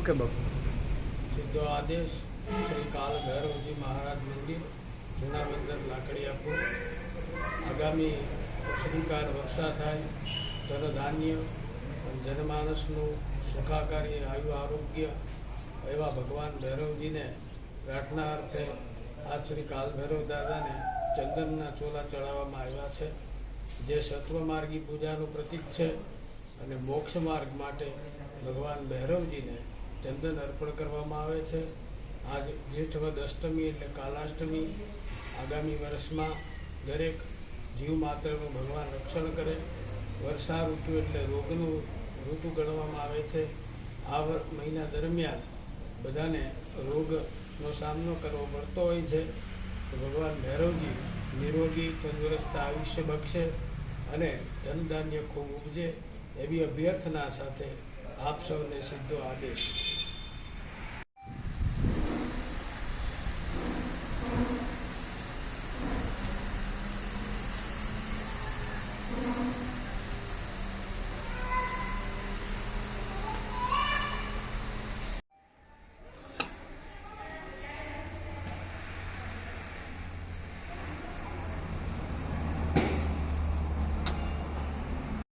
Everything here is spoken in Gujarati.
ઓકે બાપુ. સીધો આદેશ શ્રી કાલ ભૈરવજી મહારાજ મંદિર જૂનાબંદર લાકડિયાપુર. આગામી શ્રીકાર વર્ષા થાય, ધનધાન્ય જનમાનસનું સુખાકારી આયુ આરોગ્ય એવા ભગવાન ભૈરવજીને પ્રાર્થના અર્થે આજ શ્રી કાલ ભૈરવ દાદાને ચંદનના ચોલા ચડાવવામાં આવ્યા છે, જે સત્વમાર્ગી પૂજાનું પ્રતીક છે અને મોક્ષ માર્ગ માટે ભગવાન ભૈરવજીને ચંદન અર્પણ કરવામાં આવે છે. આજ જ્યેષ્ઠ વદ અષ્ટમી એટલે કાલાષ્ટમી. આગામી વર્ષમાં દરેક જીવ માત્રનું ભગવાન રક્ષણ કરે. વર્ષા ઋતુ એટલે રોગનું ઋતુ ગણવામાં આવે છે. આ મહિના દરમિયાન બધાને રોગનો સામનો કરવો પડતો હોય છે. તો ભગવાન ભૈરવજી નિરોગી તંદુરસ્ત આયુષ્ય બક્ષે અને ધનધાન્ય ખૂબ ઉપજે એવી અભ્યર્થના સાથે આપ સૌને સીધો આદેશ.